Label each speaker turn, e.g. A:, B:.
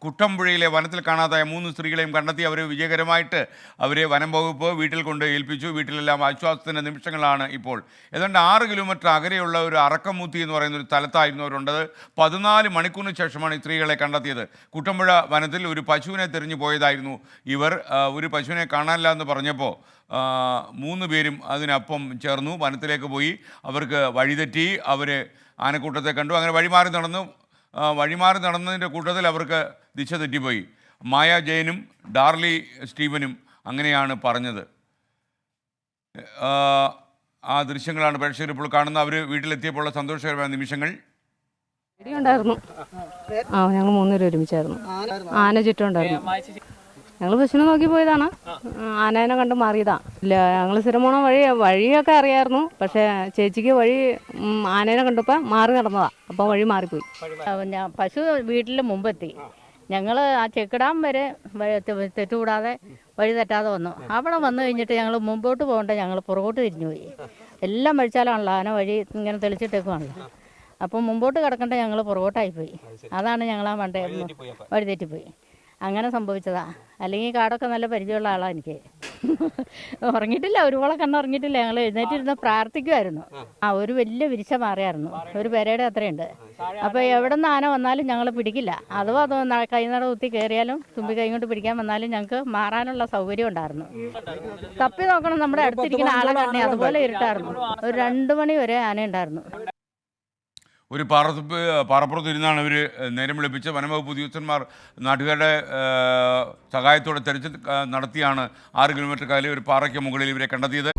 A: കുട്ടമ്പുഴയിലെ വനത്തിൽ കാണാതായ 3 സ്ത്രീകളെയും കണ്ടെത്തി അവരെ വിജയകരമായിട്ട് വനം വകുപ്പ് വീട്ടിൽ കൊണ്ട് ഏൽപ്പിച്ചു. വീട്ടിലെല്ലാം ആശ്വാസത്തിൻ്റെ നിമിഷങ്ങളാണ് ഇപ്പോൾ. ഏതാണ്ട് 6 കിലോമീറ്റർ അകലെയുള്ള ഒരു അറക്കമുത്തി എന്ന് പറയുന്ന ഒരു സ്ഥലത്തായിരുന്നു അവരുണ്ടത്. 14 മണിക്കൂറിന് ശേഷമാണ് ഈ സ്ത്രീകളെ കണ്ടെത്തിയത്. കുട്ടമ്പുഴ വനത്തിൽ ഒരു പശുവിനെ തെരഞ്ഞു പോയതായിരുന്നു ഇവർ. ഒരു പശുവിനെ കാണാനില്ല എന്ന് പറഞ്ഞപ്പോൾ 3 പേരും അതിനൊപ്പം ചേർന്നു. വനത്തിലേക്ക് പോയി. അവർക്ക് വഴിതെറ്റി. അവർ ആനക്കൂട്ടത്തെ കണ്ടു. അങ്ങനെ വഴിമാറി നടന്നതിൻ്റെ കൂട്ടത്തിൽ അവർക്ക് ദിശ തെറ്റിപ്പോയി. മായ ജയനും ഡാർലി സ്റ്റീവനും അങ്ങനെയാണ് പറഞ്ഞത്. ആ ദൃശ്യങ്ങളാണ് പ്രേക്ഷകർ ഇപ്പോൾ കാണുന്നത്. അവർ വീട്ടിലെത്തിയപ്പോൾ സന്തോഷകരമായ നിമിഷങ്ങൾ.
B: ഉണ്ടായിരുന്നു. ഞങ്ങൾ 3 പേരും ഒരുമിച്ചായിരുന്നു. ആന ചുറ്റുണ്ടായിരുന്നു. ഞങ്ങൾ പശുവിനെ നോക്കി പോയതാണ്. ആനേനെ കണ്ട് മാറിയതാ. ഇല്ല, ഞങ്ങൾ സ്ഥിരം പോണ വഴിയൊക്കെ അറിയായിരുന്നു. പക്ഷേ ചേച്ചിക്ക് ആനേനെ കണ്ടപ്പോൾ മാറി നടന്നതാ. അപ്പോൾ വഴി മാറിപ്പോയി.
C: പശു വീട്ടിൽ മുമ്പെത്തി. ഞങ്ങൾ ആ ചെക്കിടാൻ വരെ തെറ്റുകൂടാതെ വഴി തെറ്റാതെ വന്നു. അവിടെ വന്നു കഴിഞ്ഞിട്ട് ഞങ്ങൾ മുമ്പോട്ട് പോകേണ്ട ഞങ്ങൾ പുറകോട്ട് തിരിഞ്ഞു പോയി. എല്ലാം വഴിച്ചാലാണല്ലോ, ആന വഴി ഇങ്ങനെ തെളിച്ചിട്ടേക്കുവാണല്ലോ. അപ്പോൾ മുമ്പോട്ട് കിടക്കേണ്ട ഞങ്ങൾ പുറകോട്ടായിപ്പോയി. അതാണ് ഞങ്ങൾ ആ വഴി തെറ്റിപ്പോയി. അങ്ങനെ സംഭവിച്ചതാ. അല്ലെങ്കിൽ കാടൊക്കെ നല്ല പരിചയമുള്ള ആളാണ് എനിക്ക്. ഉറങ്ങിയിട്ടില്ല, ഒരുപാട് കണ്ണുറങ്ങിയിട്ടില്ല. ഞങ്ങൾ എഴുന്നേറ്റിരുന്ന് പ്രാർത്ഥിക്കുമായിരുന്നു. ഒരു വലിയ വിരിച്ച മാറിയായിരുന്നു. ഒരു പെരയുടെ അത്രയുണ്ട്. അപ്പോൾ എവിടെ നിന്ന് ആന വന്നാലും ഞങ്ങൾ പിടിക്കില്ല. അഥവാ അത് കൈനട കുത്തി കയറിയാലും തുമ്പി കൈ കൊണ്ട് പിടിക്കാൻ വന്നാലും ഞങ്ങൾക്ക് മാറാനുള്ള സൗകര്യം ഉണ്ടായിരുന്നു. തപ്പി നോക്കണം, നമ്മുടെ അടുത്തിരിക്കുന്ന ആളെ കണ്ണി അതുപോലെ ഇരുട്ടായിരുന്നു. ഒരു 2 മണി വരെ ആന ഉണ്ടായിരുന്നു.
A: ഒരു പാറപ്പുറത്ത് ഇരുന്നാണ് ഇവർ നേരം വിളിപ്പിച്ച്. വനംവകുപ്പ് ഉദ്യോഗസ്ഥന്മാർ നാട്ടുകാരുടെ സഹായത്തോടെ തെരച്ചിൽ നടത്തിയാണ് 6 കിലോമീറ്റർ കാലം ഒരു പാറയ്ക്ക് മുകളിൽ ഇവരെ കണ്ടെത്തിയത്.